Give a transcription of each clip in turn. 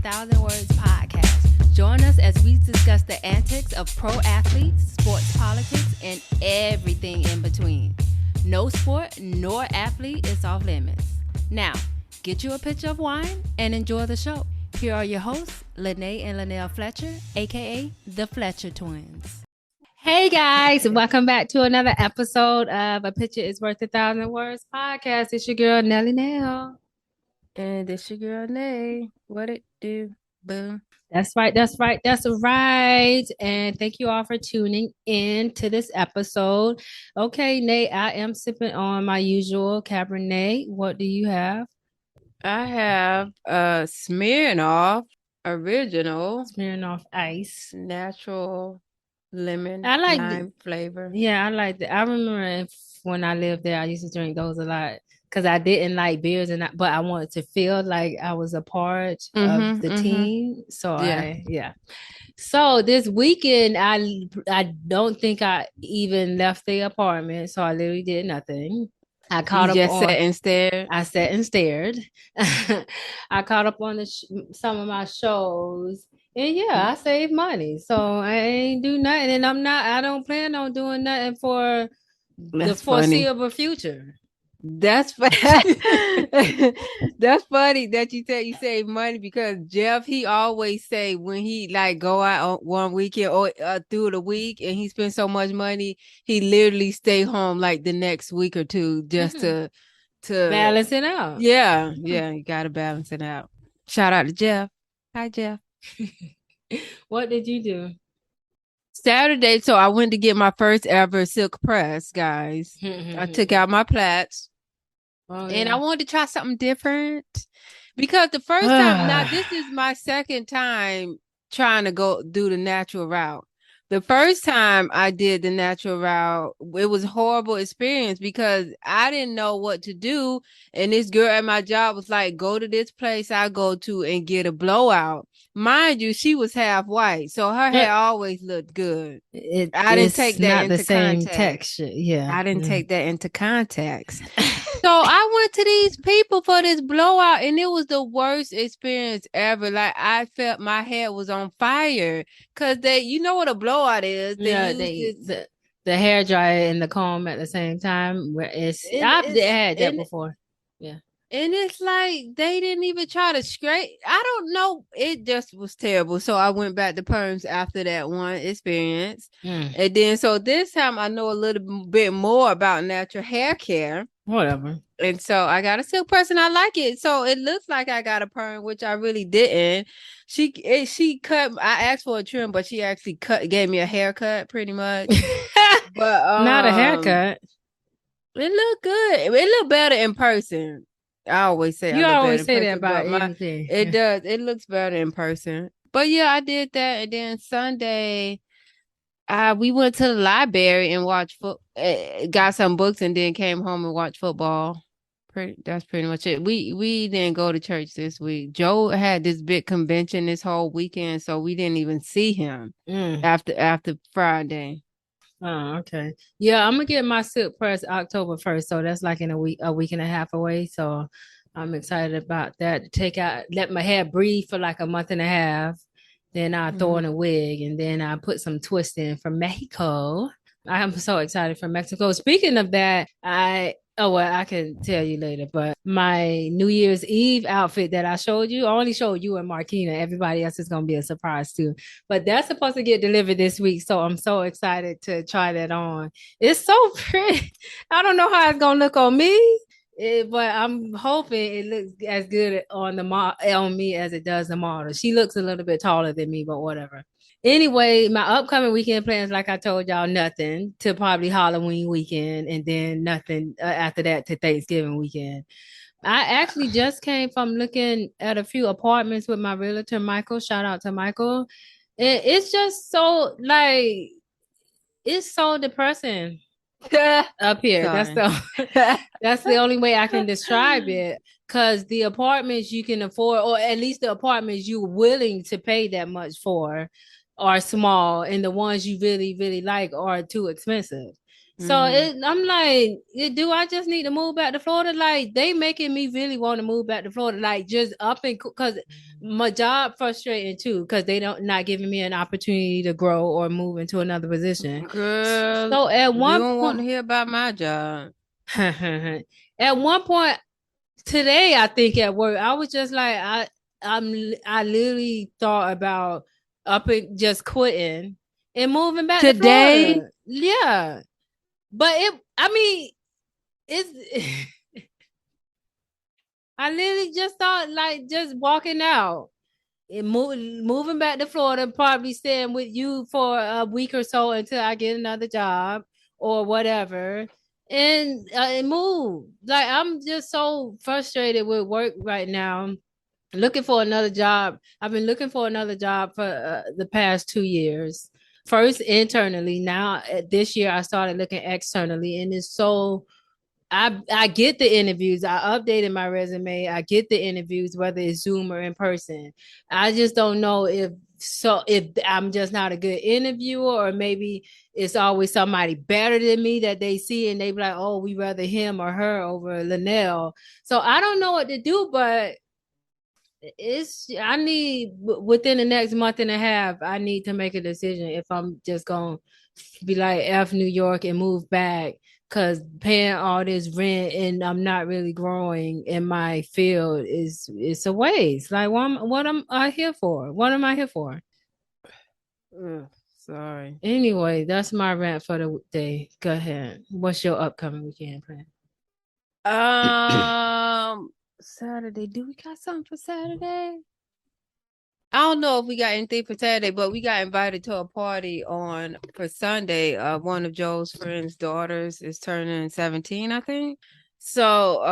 1,000 Words podcast. Join us as we discuss the antics of pro athletes, sports politics, and everything in between. No sport nor athlete is off limits. Now, get you a pitcher of wine and enjoy the show. Here are your hosts, Lene and Linnell Fletcher, aka the Fletcher Twins. Hey guys, welcome back to another episode of A Picture is Worth 1,000 Words podcast. It's your girl Nelly Nell. And this your girl Nay. What it do? Boom. That's right. And thank you all for tuning in to this episode. Okay, Nate, I am sipping on my usual Cabernet. What do you have? I have Smirnoff original Smirnoff Ice. Natural lemon I like lime flavor. Yeah, I like that. I remember when I lived there, I used to drink those a lot because I didn't like beers, but I wanted to feel like I was a part of the team. So yeah. So this weekend, I don't think I even left the apartment. So I literally did nothing. I caught up just sat and stared. I sat and stared. I caught up on some of my shows. And yeah, I saved money. So I ain't do nothing. And I don't plan on doing nothing for the foreseeable future. That's funny. That's funny that you save money, because Jeff, he always say when he like go out on one weekend or through the week and he spends so much money, he literally stay home like the next week or two just to balance it out. Yeah, you gotta balance it out. Shout out to Jeff. Hi, Jeff. What did you do? Saturday, so I went to get my first ever silk press, guys. I took out my plaits. And I wanted to try something different because the first time, now this is my second time trying to go do the natural route. The first time I did the natural route, it was a horrible experience because I didn't know what to do. And this girl at my job was like, go to this place I go to and get a blowout. Mind you, she was half white, so her hair always looked good. I didn't take that into same texture. Yeah, I didn't take that into context. So I went to these people for this blowout, and it was the worst experience ever. Like, I felt my hair was on fire because you know what a blowout is. The hair dryer and the comb at the same time. I've had that before. Yeah. And it's like they didn't even try to scrape. I don't know. It just was terrible. So I went back to perms after that one experience. And then so this time I know a little bit more about natural hair care. Whatever. And so I got a silk press and I like it. So it looks like I got a perm, which I really didn't. She cut. I asked for a trim, but she actually gave me a haircut pretty much. But not a haircut. It looked good. It looked better in person. I always say you always say that about anything. It does. It looks better in person. But yeah, I did that. And then Sunday, we went to the library and watched got some books and then came home and watched football. That's pretty much it. We didn't go to church this week. Joe had this big convention this whole weekend, so we didn't even see him after Friday. Oh, okay. Yeah, I'm gonna get my silk press October 1st, so that's like in a week and a half away. So I'm excited about that. Let my hair breathe for like a month and a half. Then I throw in a wig, and then I put some twist in from Mexico. I am so excited for Mexico. Speaking of that, I can tell you later, but my New Year's Eve outfit that I showed you, I only showed you and Marquina. Everybody else is going to be a surprise too. But that's supposed to get delivered this week, so I'm so excited to try that on. It's so pretty. I don't know how it's going to look on me, but I'm hoping it looks as good on me as it does the model. She looks a little bit taller than me, but whatever. Anyway, my upcoming weekend plans, like I told y'all, nothing to probably Halloween weekend, and then nothing after that to Thanksgiving weekend. I actually just came from looking at a few apartments with my realtor, Michael. Shout out to Michael. It's just so it's so depressing up here. That's the only way I can describe it. Because the apartments you can afford, or at least the apartments you're willing to pay that much for, are small, and the ones you really, really like are too expensive. So I'm like, do I just need to move back to Florida? Like, they making me really want to move back to Florida. Like, just up and because my job frustrating too, because they not giving me an opportunity to grow or move into another position. Girl, so at one you don't want to point, hear about my job. at one point today, I think at work, I was just like, I literally thought about up and just quitting and moving back to Today, Florida. Yeah. But it's I literally just thought like just walking out and moving back to Florida, probably staying with you for a week or so until I get another job or whatever, and move. Like, I'm just so frustrated with work right now. Looking for another job. I've been looking for another job for the past 2 years. First internally, now this year I started looking externally, and it's so I get the interviews. I updated my resume. I get the interviews, whether it's Zoom or in person. I just don't know if I'm just not a good interviewer, or maybe it's always somebody better than me that they see and they be like, oh, we rather him or her over Linnell. So I don't know what to do, but I need within the next month and a half, I need to make a decision if I'm just gonna be like F New York and move back, because paying all this rent and I'm not really growing in my field it's a waste. Like, what am I here for? What am I here for? Sorry. Anyway, that's my rant for the day. Go ahead. What's your upcoming weekend plan? Saturday. Do we got something for Saturday? I don't know if we got anything for Saturday, but we got invited to a party for Sunday. One of Joe's friends' daughters is turning 17, I think. So,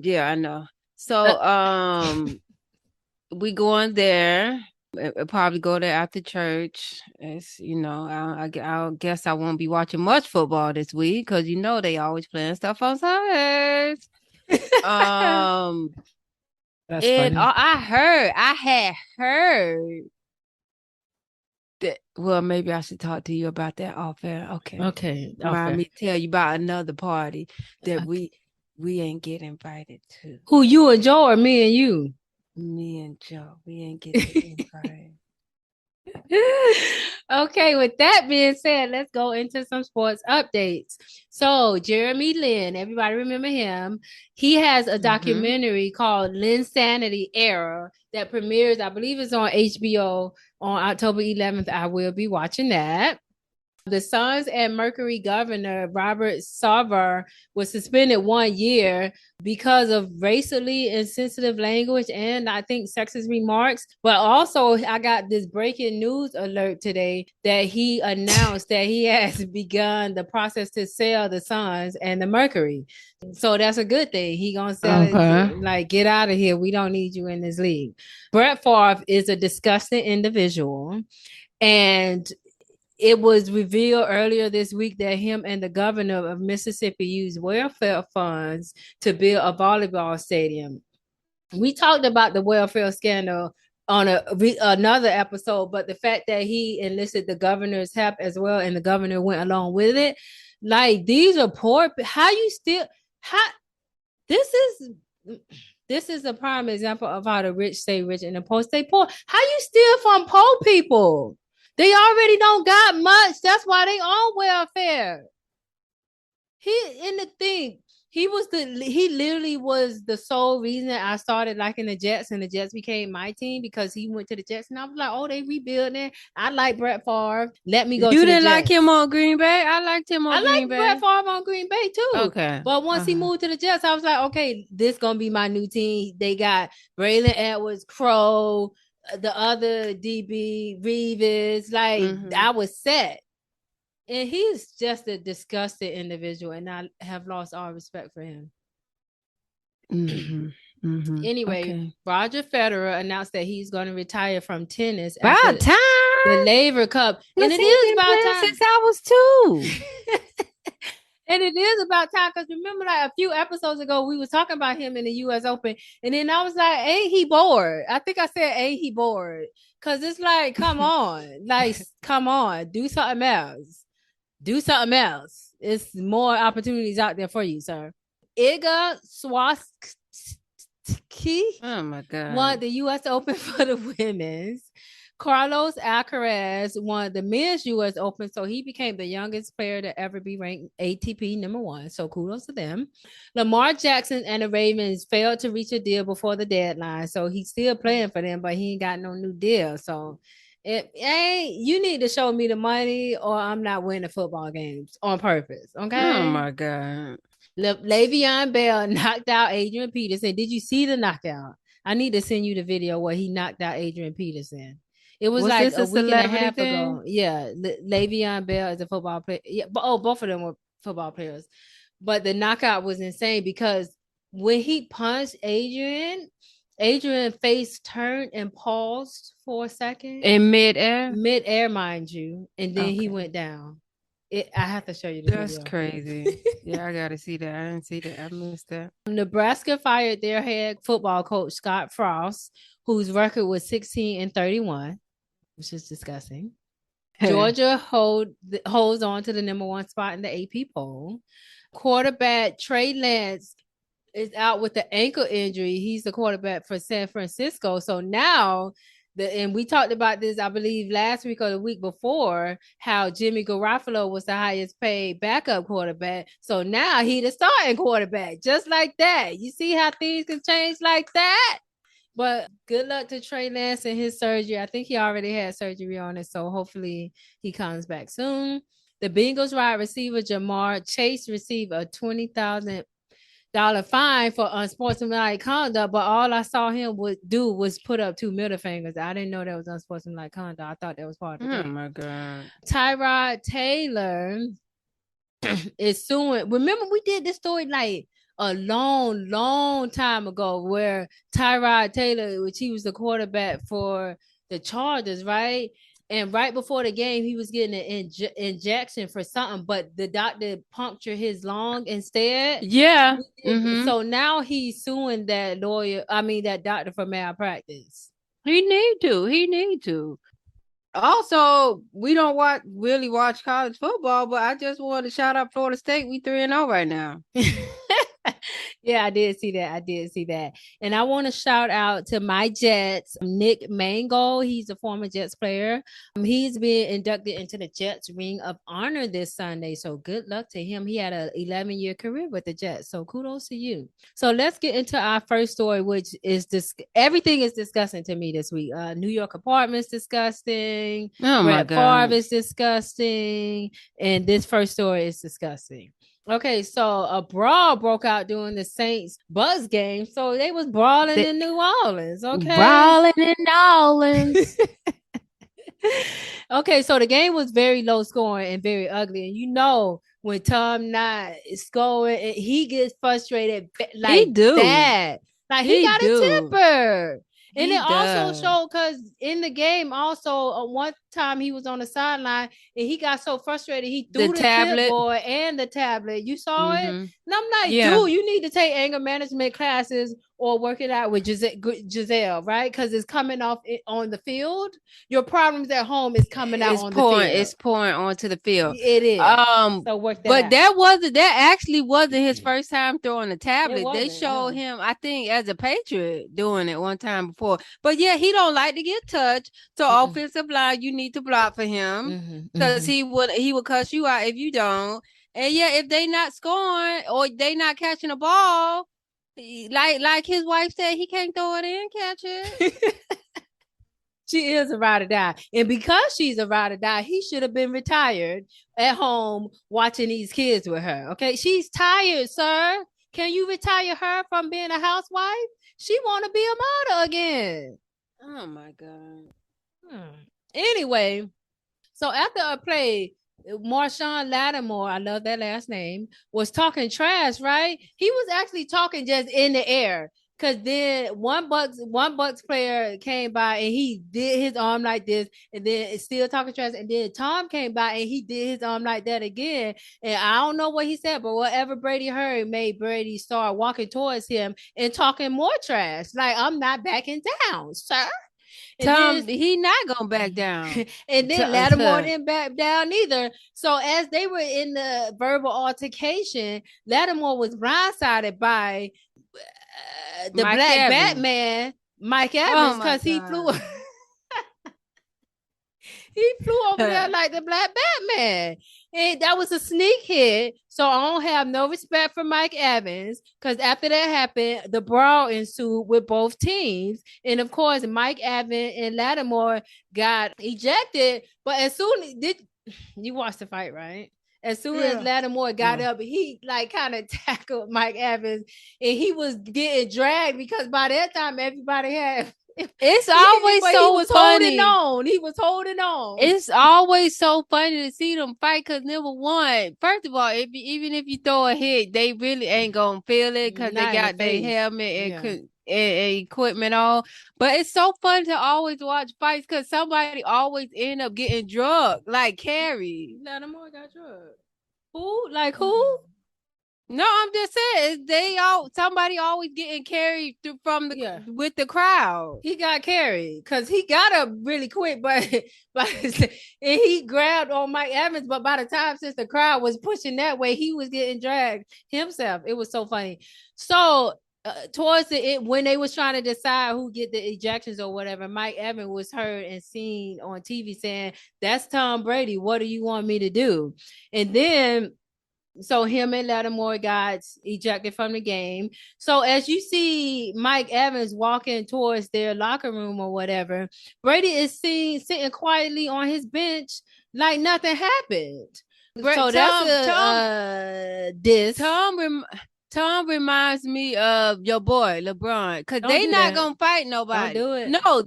yeah, I know. So, we going there. We'll probably go there after church. It's, I guess I won't be watching much football this week because they always playing stuff on Sundays. That's And funny. I had heard that. Well, maybe I should talk to you about that off air. Okay. Remind me to tell you about another party that we ain't get invited to. Who, you and Joe, or me and you? Me and Joe. We ain't get invited. Okay, with that being said, let's go into some sports updates. So, Jeremy Lin, everybody remember him? He has a documentary called Linsanity Era that premieres, I believe it's on HBO on October 11th. I will be watching that. The Suns and Mercury governor, Robert Sarver, was suspended 1 year because of racially insensitive language and I think sexist remarks. But also, I got this breaking news alert today that he announced that he has begun the process to sell the Suns and the Mercury. So that's a good thing. He gonna sell it, like, get out of here. We don't need you in this league. Brett Favre is a disgusting individual, and it was revealed earlier this week that him and the governor of Mississippi used welfare funds to build a volleyball stadium. We talked about the welfare scandal on another episode, but the fact that he enlisted the governor's help as well, and the governor went along with it, like, these are poor. This is a prime example of how the rich stay rich and the poor stay poor. How you steal from poor people? They already don't got much. That's why they on welfare. He literally was the sole reason I started liking the Jets, and the Jets became my team because he went to the Jets, and I was like, oh, they rebuilding. I like Brett Favre. Let me go. You didn't like him on Green Bay? I liked him on Green Bay. I like Brett Favre on Green Bay too. Okay. But once he moved to the Jets, I was like, okay, this gonna be my new team. They got Braylon Edwards, Crow, the other DB, Reeves. Like, I was set. And he's just a disgusting individual, and I have lost all respect for him. Anyway, Roger Federer announced that he's going to retire from tennis. About time. The Laver Cup. And it is about time. Since I was 2. And it is about time, because remember, like, a few episodes ago, we was talking about him in the U.S. Open, and then I was like, ain't he bored? I think I said, ain't he bored? Because it's like, come on. Like, come on. Do something else. it's more opportunities out there for you, sir. Iga Swiatek Oh my God. won the U.S. Open for the women's. Carlos Alcaraz won the men's U.S. Open, so he became the youngest player to ever be ranked ATP #1. So kudos to them. Lamar Jackson and the Ravens failed to reach a deal before the deadline, so he's still playing for them, but he ain't got no new deal. So you need to show me the money, or I'm not winning football games on purpose. Okay. Oh my God. Le'Veon Bell knocked out Adrian Peterson. Did you see the knockout? I need to send you the video where he knocked out Adrian Peterson. It was like a week and a half ago. Yeah, Le'Veon Bell is a football player. Yeah, both of them were football players. But the knockout was insane because when he punched Adrian face turned and paused for a second. In midair? Midair, mind you. And then he went down. I have to show you this. That's crazy. Yeah, I gotta see that. I didn't see that. I missed that. Nebraska fired their head football coach Scott Frost, whose record was 16-31, which is disgusting. Georgia holds on to the #1 spot in the AP poll. Quarterback Trey Lance is out with the ankle injury. He's the quarterback for San Francisco. So now and we talked about this, I believe, last week or the week before, how Jimmy Garoppolo was the highest paid backup quarterback. So now he's the starting quarterback, just like that. You see how things can change like that? But good luck to Trey Lance and his surgery. I think he already had surgery on it, so hopefully he comes back soon. The Bengals wide receiver Jamar Chase received a $20,000 fine for unsportsmanlike conduct, but all I saw him do was put up 2 middle fingers. I didn't know that was unsportsmanlike conduct. I thought that was part of it. Oh my God. Tyrod Taylor is suing. Remember, we did this story like a long time ago where Tyrod Taylor, which he was the quarterback for the Chargers, right? And right before the game, he was getting an injection for something, but the doctor punctured his lung instead. Yeah. So now he's suing that doctor for malpractice. He need to. Also, we don't really watch college football, but I just want to shout out Florida State. We 3-0 right now. Yeah, I did see that. And I want to shout out to my Jets, Nick Mango. He's a former Jets player. He's being inducted into the Jets Ring of Honor this Sunday. So good luck to him. He had an 11-year career with the Jets. So kudos to you. So let's get into our first story, which is everything is disgusting to me this week. New York apartments disgusting. Oh my God. Favre is disgusting. And this first story is disgusting. Okay, so a brawl broke out during the Saints Bucs game. So they was brawling in New Orleans. Okay, brawling in Nawlins. Okay, so the game was very low scoring and very ugly. And you know when Tom not scoring, he gets frustrated like that. Like he got a temper. And it also showed because in the game, also one time he was on the sideline and he got so frustrated he threw the clipboard and the tablet. You saw it? And I'm like, dude, you need to take anger management classes or work it out with Giselle, right? Because it's coming off on the field. Your problems at home is coming out on the field. It's pouring onto the field. It is. So work that out. That actually wasn't his first time throwing a tablet. They showed him, I think, as a Patriot doing it one time before. But yeah, he don't like to get touched. So offensive line, you need to block for him because he would cuss you out if you don't. And yeah, if they not scoring or they not catching a ball, like his wife said, he can't throw it in, catch it. She is a ride or die. And because she's a ride or die, he should have been retired at home watching these kids with her. Okay, she's tired, sir. Can you retire her from being a housewife? She want to be a model again. Oh my God. Anyway, so after a play, Marshawn Lattimore, I love that last name, was talking trash, right? He was actually talking just in the air. Cause then one Bucs player came by and he did his arm like this, and then it's still talking trash. And then Tom came by and he did his arm like that again. And I don't know what he said, but whatever Brady heard made Brady start walking towards him and talking more trash. Like, I'm not backing down, sir. Tom, he not gonna back down. And then Lattimore didn't back down either. So as they were in the verbal altercation, Lattimore was blindsided by the Mike Black Evans. Batman, Mike Evans, because he flew over there like the Black Batman. And that was a sneak hit. So I don't have no respect for Mike Evans, because after that happened, the brawl ensued with both teams. And of course, Mike Evans and Lattimore got ejected. But as soon as you watched the fight, right? As soon as Lattimore got up, he like kind of tackled Mike Evans, and he was getting dragged because by that time everybody had. It's always so funny. He was holding on. It's always so funny to see them fight because number one, first of all, even if you throw a hit, they really ain't gonna feel it because they got their helmet and equipment on. But it's so fun to always watch fights because somebody always end up getting drugged, like Carrie. Lattimore got drugged. Who? Like who? No, I'm just saying somebody always getting carried from with the crowd. He got carried because he got up really quick, but and he grabbed on Mike Evans. But by the time since the crowd was pushing that way, he was getting dragged himself. It was so funny. So towards the end, when they was trying to decide who get the ejections or whatever, Mike Evans was heard and seen on TV saying, "That's Tom Brady. What do you want me to do?" And then. So him and Lattimore got ejected from the game. So as you see Mike Evans walking towards their locker room or whatever, Brady is seen sitting quietly on his bench like nothing happened. So that's diss. Tom reminds me of your boy LeBron, because they not gonna fight nobody. Don't do it. No,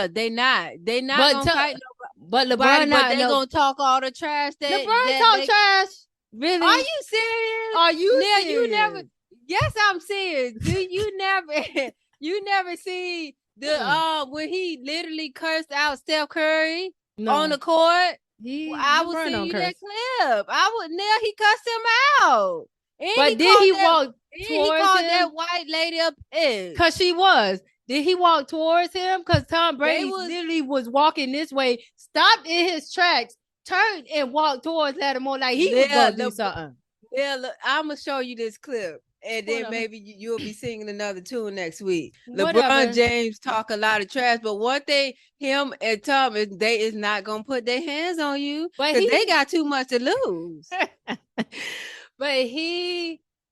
they not gonna fight nobody. But LeBron, but they gonna talk all the trash. LeBron talk trash. Really? Are you serious? Are you serious? You never? Yes, I'm serious. Do you never? You never see the when he literally cursed out Steph Curry on the court? I would see you that clip. He cussed him out. And but then he walked towards he called him? that white lady up because she was. Did he walk towards him? Because Tom Brady literally was walking this way, stopped in his tracks, turned and walked towards Lattimore like he was going to do something. Yeah, look, I'm going to show you this clip. And then maybe you'll be singing another tune next week. LeBron James talk a lot of trash, but one thing him and Tom they is not going to put their hands on you because they got too much to lose. But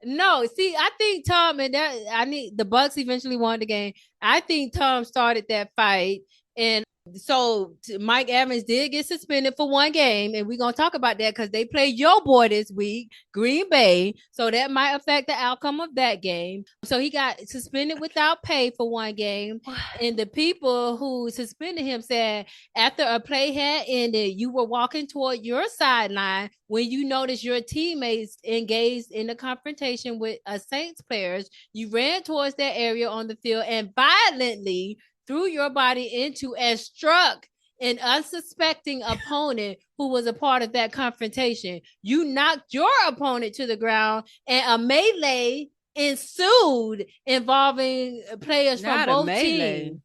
no, see, I think Tom and the Bucs eventually won the game. I think Tom started that fight, and so Mike Evans did get suspended for one game, and we're gonna talk about that because they played your boy this week, Green Bay, so that might affect the outcome of that game. So he got suspended without pay for one game, and the people who suspended him said after a play had ended, you were walking toward your sideline when you noticed your teammates engaged in a confrontation with a Saints players. You ran towards that area on the field and violently threw your body into and struck an unsuspecting opponent who was a part of that confrontation. You knocked your opponent to the ground, and a melee ensued involving players from both teams.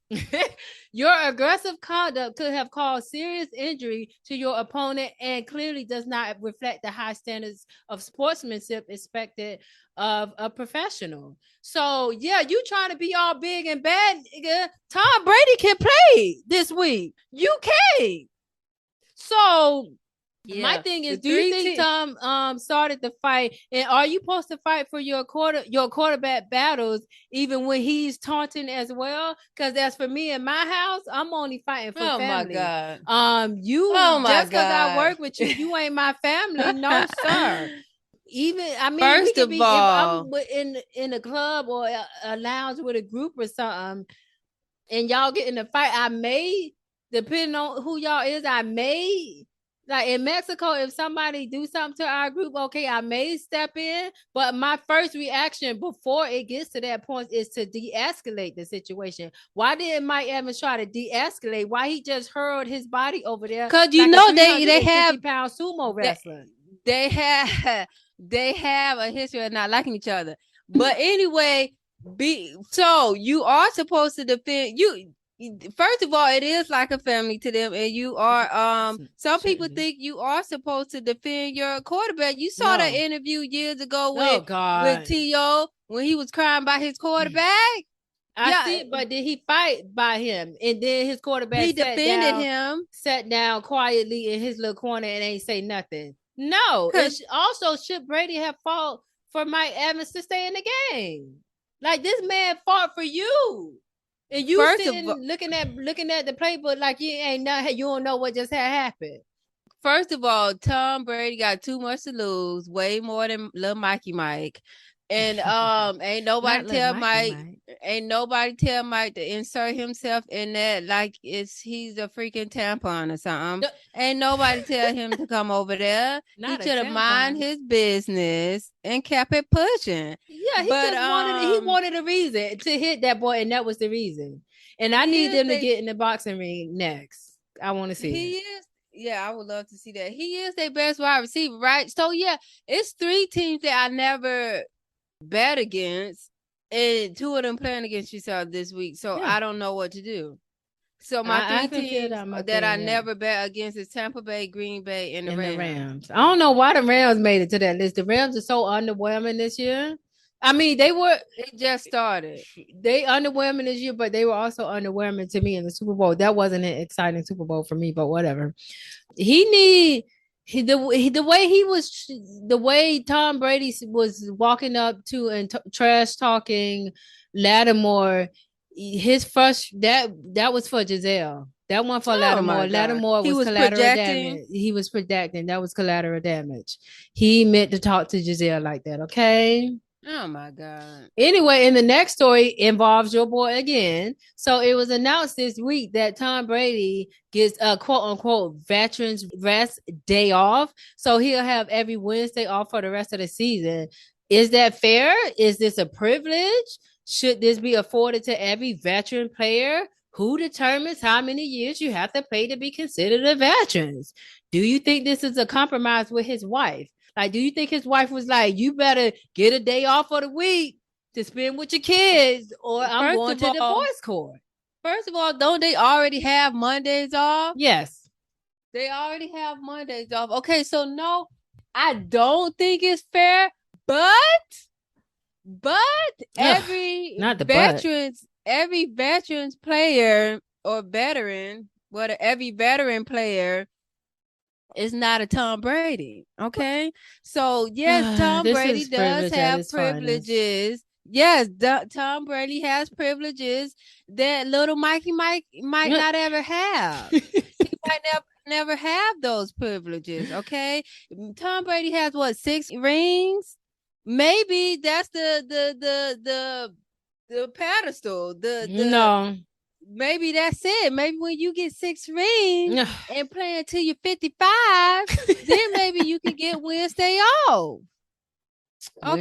Your aggressive conduct could have caused serious injury to your opponent and clearly does not reflect the high standards of sportsmanship expected of a professional. So, yeah, you trying to be all big and bad, nigga. Tom Brady can play this week. You can't. So, my thing is, do you think Tom started the fight, and are you supposed to fight for your quarterback battles even when he's taunting as well? Because as for me in my house, I'm only fighting for family. My God. Just because I work with you, you ain't my family, no sir. Even first of all, if I'm in a club or a lounge with a group or something, and y'all get in a fight, I may, depending on who y'all is, I may. Like in Mexico, if somebody do something to our group, okay, I may step in, but my first reaction before it gets to that point is to de-escalate the situation. Why didn't Mike Evans try to de-escalate? Why he just hurled his body over there? Because you know they have pound sumo wrestling. They have a history of not liking each other. But anyway, so you are supposed to defend you. first of all, it is like a family to them, and you are some people think you are supposed to defend your quarterback. You saw that interview years ago with T.O. when he was crying about his quarterback. I see, but did he fight by him? And then his quarterback sat down quietly in his little corner and ain't say nothing. No. Also, should Brady have fought for Mike Evans to stay in the game? Like, this man fought for you. And you sitting looking at the playbook like you don't know what just had happened. First of all, Tom Brady got too much to lose, way more than little Mikey Mike. And ain't nobody tell Mike to insert himself in that like he's a freaking tampon or something. Ain't nobody tell him to come over there. He should have mind his business and kept it pushing. Yeah, he wanted a reason to hit that boy, and that was the reason. And I need them to get in the boxing ring next. I want to see it. Yeah, I would love to see that. He is their best wide receiver, right? So yeah, it's 3 teams that I never bet against, and 2 of them playing against each other this week. So I don't know what to do. So my 3 teams that I never bet against is Tampa Bay, Green Bay, and the Rams. I don't know why the Rams made it to that list. The Rams are so underwhelming this year. I mean, they just started. They underwhelming this year, but they were also underwhelming to me in the Super Bowl. That wasn't an exciting Super Bowl for me, but whatever. The way Tom Brady was walking up to and trash talking Lattimore, his first that was for Giselle. That one for Lattimore. Lattimore was collateral damage. He was projecting. That was collateral damage. He meant to talk to Giselle like that. Okay. Oh my God. Anyway, and the next story involves your boy again. So it was announced this week that Tom Brady gets a quote unquote veterans rest day off. So he'll have every Wednesday off for the rest of the season. Is that fair? Is this a privilege? Should this be afforded to every veteran player? Who determines how many years you have to play to be considered a veteran? Do you think this is a compromise with his wife? Like, do you think his wife was like, you better get a day off for the week to spend with your kids, or I'm going to divorce court? First of all, don't they already have Mondays off? Yes. They already have Mondays off. Okay, so no, I don't think it's fair, but every veterans player or veteran, every veteran player is not a Tom Brady. Okay. So yes, Tom Brady does have privileges. Yes, Tom Brady has privileges that little Mikey Mike might not ever have. He might never have those privileges. Okay. Tom Brady has 6 rings? Maybe that's the pedestal. No. Maybe that's it. Maybe when you get 6 rings and play until you're 55, then maybe you can get Wednesday off. Okay.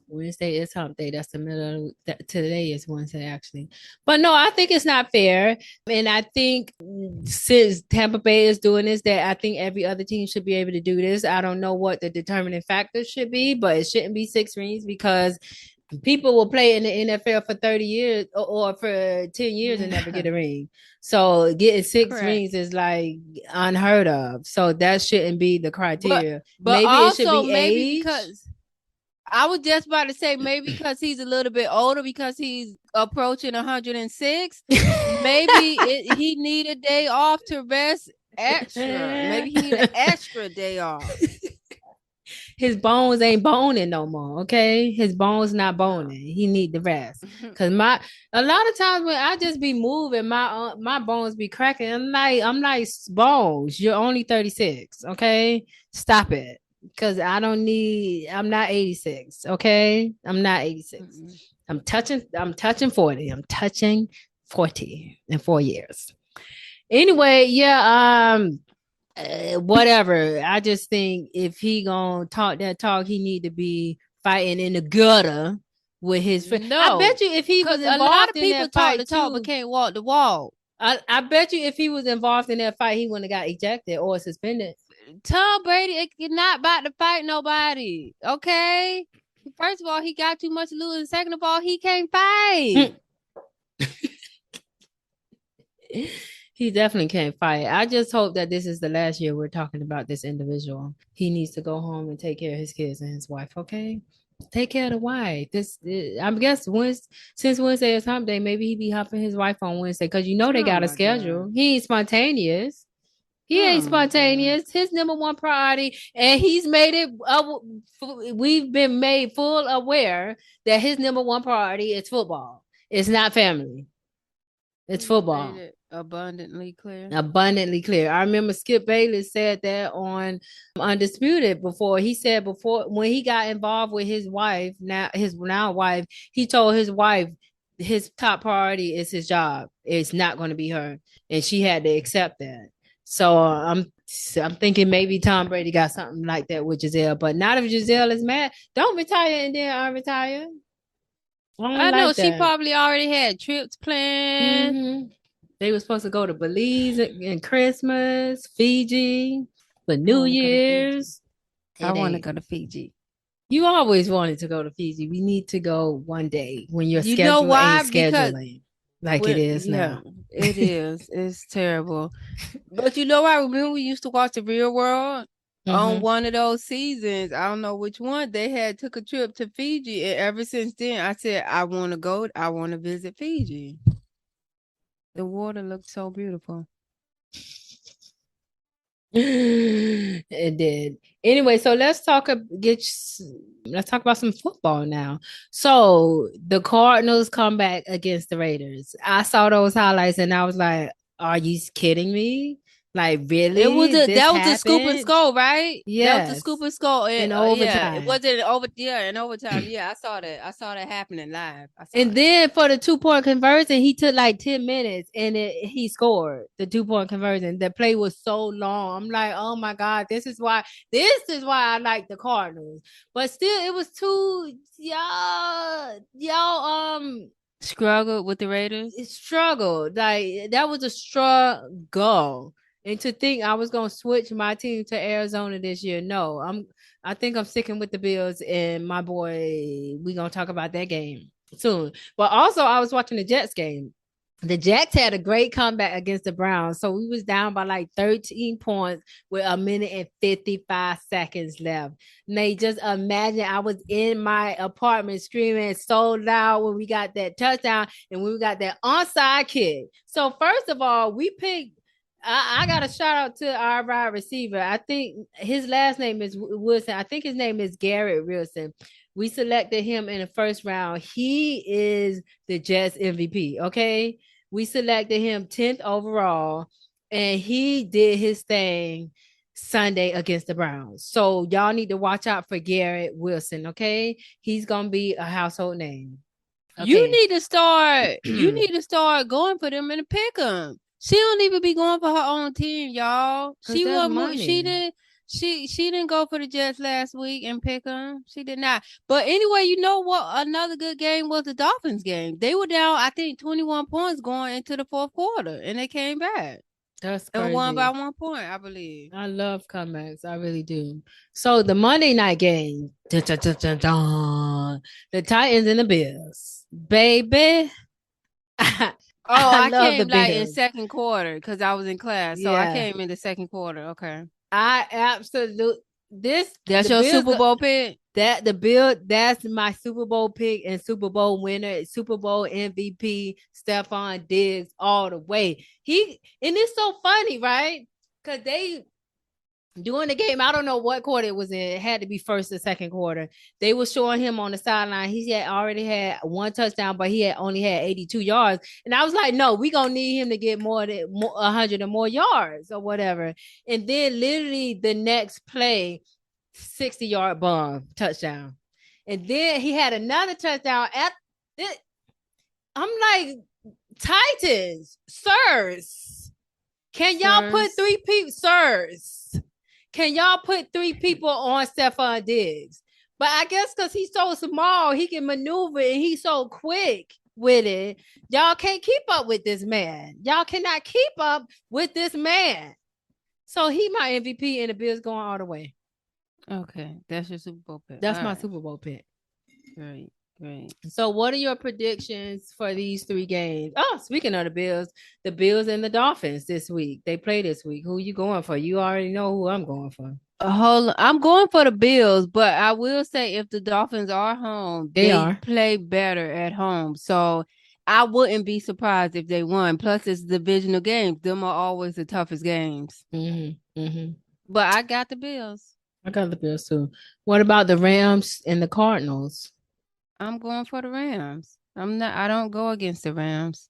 Wednesday is hump day. That's the middle of today is Wednesday, actually. But no, I think it's not fair. And I think since Tampa Bay is doing this, that I think every other team should be able to do this. I don't know what the determining factor should be, but it shouldn't be 6 rings because people will play in the NFL for 30 years or for 10 years and never get a ring. So getting 6 rings is like unheard of. So that shouldn't be the criteria. But maybe also, it should be age. Because I was just about to say maybe because he's a little bit older, because he's approaching 106. Maybe he need a day off to rest extra. Maybe he need an extra day off. His bones ain't boning no more. Okay, his bones not boning. He need the rest. Cause a lot of times when I just be moving, my bones be cracking. I'm like bones. You're only 36. Okay, stop it. Cause I'm not 86. Okay, I'm not 86. I'm touching 40. I'm touching 40 in 4 years. Anyway, yeah. Whatever. I just think if he gonna talk that talk, he need to be fighting in the gutter with his friend. No, I bet you if he was involved, a lot of people talk the talk but can't walk the walk. I bet you if he was involved in that fight, he wouldn't have got ejected or suspended. Tom Brady is not about to fight nobody. Okay. First of all, he got too much to lose. And second of all, he can't fight. He definitely can't fight. I just hope that this is the last year we're talking about this individual. He needs to go home and take care of his kids and his wife, okay? Take care of the wife. I guess since Wednesday is hump day, maybe he be humping his wife on Wednesday because they got a schedule. God. He ain't spontaneous. He ain't spontaneous. His number one priority, and he's made it. We've been made full aware that his number one priority is football. It's not family. It's football. Made it abundantly clear. Abundantly clear. I remember Skip Bayless said that on Undisputed before. He said when he got involved with his wife, his wife, he told his wife his top priority is his job. It's not going to be her, and she had to accept that. So I'm thinking maybe Tom Brady got something like that with Giselle, but not if Giselle is mad. Don't retire and then unretire. I know she probably already had trips planned. Mm-hmm. They were supposed to go to Belize and Christmas, Fiji for New Year's. I want to go to Fiji. You always wanted to go to Fiji. We need to go one day when your schedule ain't scheduling like it is now. It is. It's terrible. But you know, I remember we used to watch The Real World. On one of those seasons, I don't know which one, they had took a trip to Fiji, and ever since then I said I want to go. I want to visit Fiji. The water looked so beautiful. It did. Anyway, so let's talk about some football now. So the Cardinals come back against the Raiders. I saw those highlights and I was like, "Are you kidding me?" Like, really? That was a scoop and score, right? Yeah, that was a scoop and score in overtime. Yeah, it wasn't in overtime. Yeah, I saw that happening live. Then for the 2-point conversion, he took like 10 minutes and he scored the 2-point conversion. The play was so long. I'm like, oh my God, this is why I like the Cardinals. But still, it was y'all struggled with the Raiders. It struggled. Like, that was a struggle. And to think I was gonna switch my team to Arizona this year, no. I think I'm sticking with the Bills, and my boy, we gonna talk about that game soon. But also, I was watching the Jets game. The Jets had a great comeback against the Browns, so we was down by like 13 points with 1:55 left. And they just imagine I was in my apartment screaming so loud when we got that touchdown and when we got that onside kick. So first of all, we picked. I got a shout out to our wide receiver. I think his last name is Wilson. I think his name is Garrett Wilson. We selected him in the first round. He is the Jets MVP. Okay. We selected him 10th overall, and he did his thing Sunday against the Browns. So y'all need to watch out for Garrett Wilson. Okay. He's going to be a household name. Okay. You need to start going for them and to pick them. She don't even be going for her own team, y'all. She didn't go for the Jets last week and pick them. She did not. But anyway, you know what? Another good game was the Dolphins game. They were down, I think, 21 points going into the fourth quarter, and they came back. That's crazy. And won by 1 point, I believe. I love comebacks. I really do. So the Monday night game, the Titans and the Bills, baby. I came like in second quarter because I was in class. So I came in the second quarter. Okay. I absolutely that's your Super Bowl pick? That's my Super Bowl pick and Super Bowl winner, Super Bowl MVP, Stephon Diggs all the way. And it's so funny, right? Because they during the game, I don't know what quarter it was in. It had to be first or second quarter. They were showing him on the sideline. He had already had one touchdown, but he had only had 82 yards. And I was like, no, we're going to need him to get more than 100 or more yards or whatever. And then literally the next play, 60-yard bomb touchdown. And then he had another touchdown. I'm like, Titans, sirs, can y'all put three people, sirs? Can y'all put three people on Stephon Diggs? But I guess because he's so small, he can maneuver and he's so quick with it. Y'all can't keep up with this man. Y'all cannot keep up with this man. So he my MVP and the Bills going all the way. Okay. That's your Super Bowl pick. That's my Super Bowl pick. Right. Great. So what are your predictions for these 3 games? Oh, speaking of the Bills and the Dolphins this week. They play this week. Who you going for? You already know who I'm going for. I'm going for the Bills, but I will say if the Dolphins are home, they play better at home. So I wouldn't be surprised if they won. Plus, it's divisional games. Them are always the toughest games. But I got the Bills. I got the Bills too. What about the Rams and the Cardinals? I'm going for the Rams. I don't go against the Rams.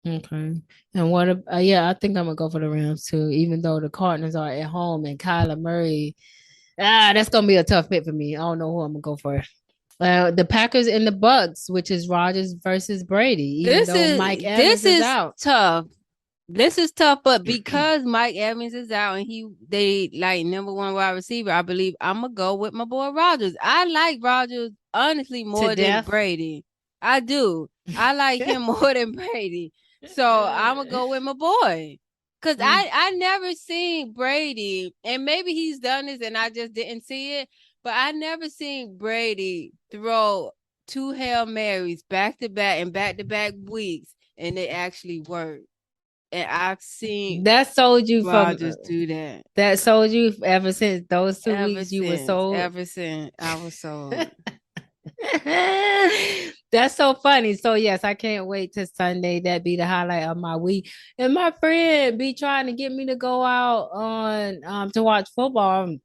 Okay. And what yeah, I think I'm gonna go for the Rams too, even though the Cardinals are at home and Kyler Murray. That's gonna be a tough fit for me. I don't know who I'm gonna go for. The Packers and the Bucs, which is Rodgers versus Brady, even though Mike Evans is out. Tough. This is tough, but because Mike Evans is out and they like number 1 wide receiver, I believe I'm gonna go with my boy Rodgers. I like Rodgers honestly more than Brady. I do. I like him more than Brady. So I'm gonna go with my boy. Cause I never seen Brady, and maybe he's done this and I just didn't see it, but I never seen Brady throw 2 Hail Marys back to back in back-to-back weeks and they actually worked. And I've seen that sold you Rodgers do that. That sold you ever since those 2 weeks you were sold. Ever since I was sold. That's so funny. So yes, I can't wait till Sunday. That be the highlight of my week. And my friend be trying to get me to go out on to watch football.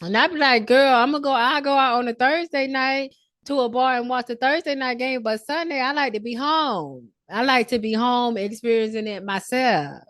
And I be like, girl, I go out on a Thursday night to a bar and watch the Thursday night game. But Sunday, I like to be home. I like to be home experiencing it myself.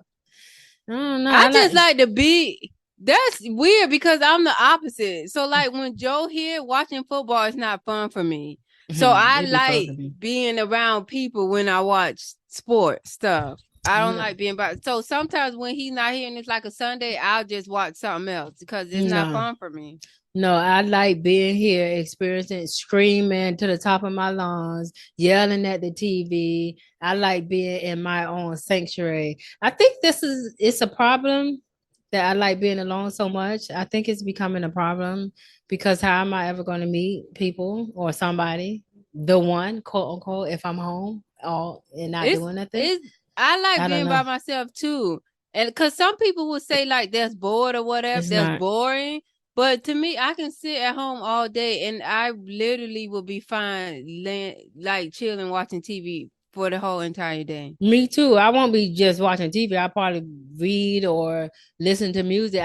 I don't know. I just like to be. That's weird because I'm the opposite. So like when Joe here watching football is not fun for me. So I like being around people when I watch sports stuff. I don't like being by. So sometimes when he's not here and it's like a Sunday, I'll just watch something else because it's not fun for me. No, I like being here, experiencing, screaming to the top of my lungs, yelling at the TV. I like being in my own sanctuary. I think it's a problem that I like being alone so much. I think it's becoming a problem because how am I ever going to meet people or somebody, the one, quote unquote, if I'm home and not doing nothing? I like being by myself too. And because some people would say like that's bored or whatever, that's boring. But to me, I can sit at home all day and I literally will be fine, like chilling, watching TV for the whole entire day. Me too. I won't be just watching TV. I'll probably read or listen to music.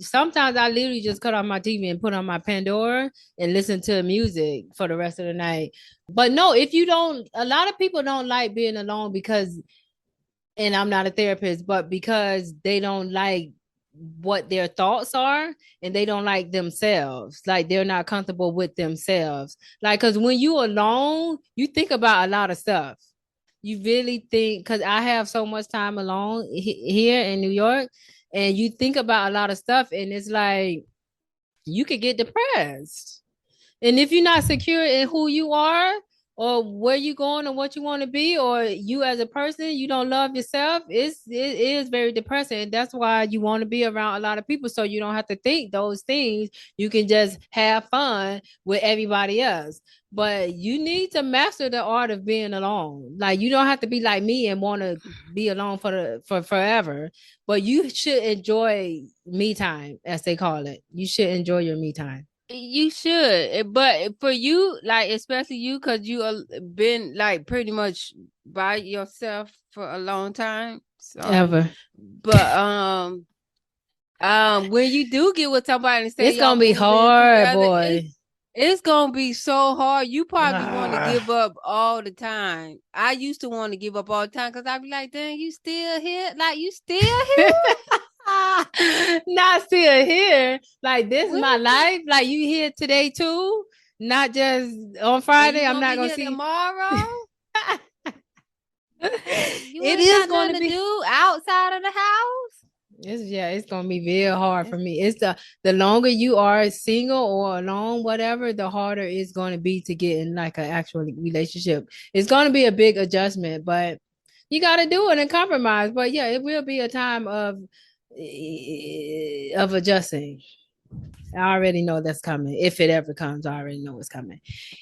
Sometimes I literally just cut off my TV and put on my Pandora and listen to music for the rest of the night. But no, a lot of people don't like being alone because, and I'm not a therapist, but because they don't like what their thoughts are and they don't like themselves, like they're not comfortable with themselves, like because when you alone you think about a lot of stuff. You really think, because I have so much time alone here in New York, and you think about a lot of stuff and it's like you could get depressed. And if you're not secure in who you are or where you're going or what you want to be, or you as a person, you don't love yourself, it is very depressing. And that's why you want to be around a lot of people so you don't have to think those things. You can just have fun with everybody else. But you need to master the art of being alone. Like you don't have to be like me and want to be alone for forever. But you should enjoy me time, as they call it. You should enjoy your me time. You should, but for you, like especially you, because you have been like pretty much by yourself for a long time. So, ever. But when you do get with somebody and say it's gonna be hard, together, boy. It's gonna be so hard. You probably want to give up all the time. I used to want to give up all the time because I'd be like, dang, you still here? Like you still here? Not still here. Like this is my life. Like you here today too, not just on Friday. I'm not gonna see tomorrow. It is going to be do outside of the house. It's gonna be very hard for me. It's the longer you are single or alone, whatever, the harder it's going to be to get in like an actual relationship. It's going to be a big adjustment, but you got to do it and compromise. But yeah, it will be a time of adjusting. I already know that's coming. If it ever comes, I already know it's coming.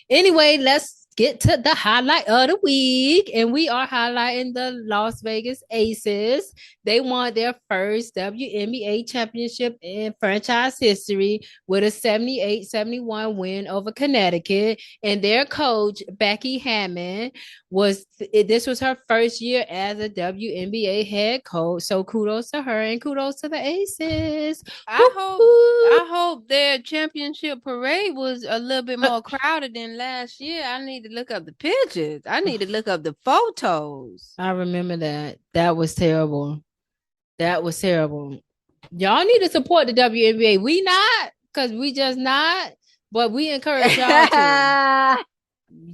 Anyway, let's get to the highlight of the week. And we are highlighting the Las Vegas Aces. They won their first WNBA championship in franchise history with a 78-71 win over Connecticut. And their coach, Becky Hammond, this was her first year as a WNBA head coach. So kudos to her and kudos to the Aces. I hope their championship parade was a little bit more crowded than last year. I need to look up the pictures. I need to look up the photos. I remember that. That was terrible. That was terrible. Y'all need to support the WNBA. We not, because we just not, but we encourage y'all to.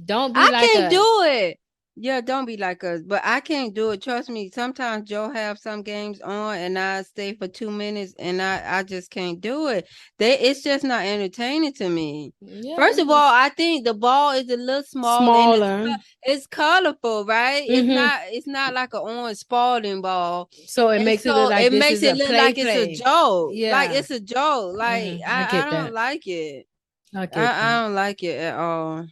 Don't be like us. I can't do it. Yeah, don't be like us, but I can't do it. Trust me. Sometimes Joe have some games on and I stay for 2 minutes and I just can't do it. It's just not entertaining to me. Yeah. First of all, I think the ball is a little smaller. And it's colorful, right? Mm-hmm. It's not like an orange Spalding ball. So it makes it look like it's a joke. Yeah. Like it's a joke. Like I don't like it. I don't like it at all.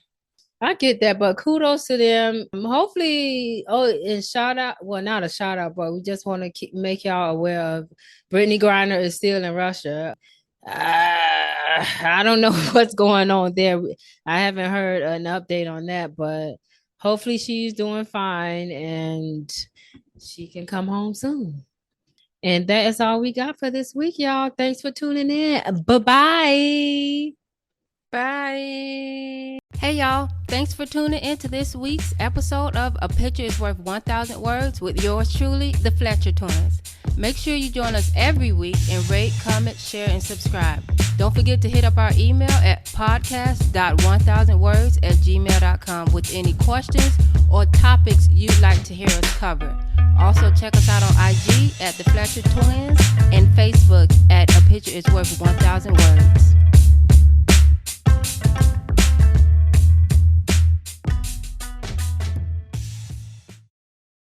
I get that, but kudos to them. Hopefully, and shout out, well, not a shout out, but we just want to make y'all aware of Brittany Griner is still in Russia. I don't know what's going on there. I haven't heard an update on that, but hopefully she's doing fine and she can come home soon. And that is all we got for this week, y'all. Thanks for tuning in. Bye-bye. Bye. Hey y'all, thanks for tuning in to this week's episode of A Picture is Worth 1,000 Words with yours truly, the Fletcher Twins. Make sure you join us every week and rate, comment, share, and subscribe. Don't forget to hit up our email at podcast.1000words@gmail.com with any questions or topics you'd like to hear us cover. Also, check us out on IG at the Fletcher Twins and Facebook at A Picture is Worth 1,000 Words.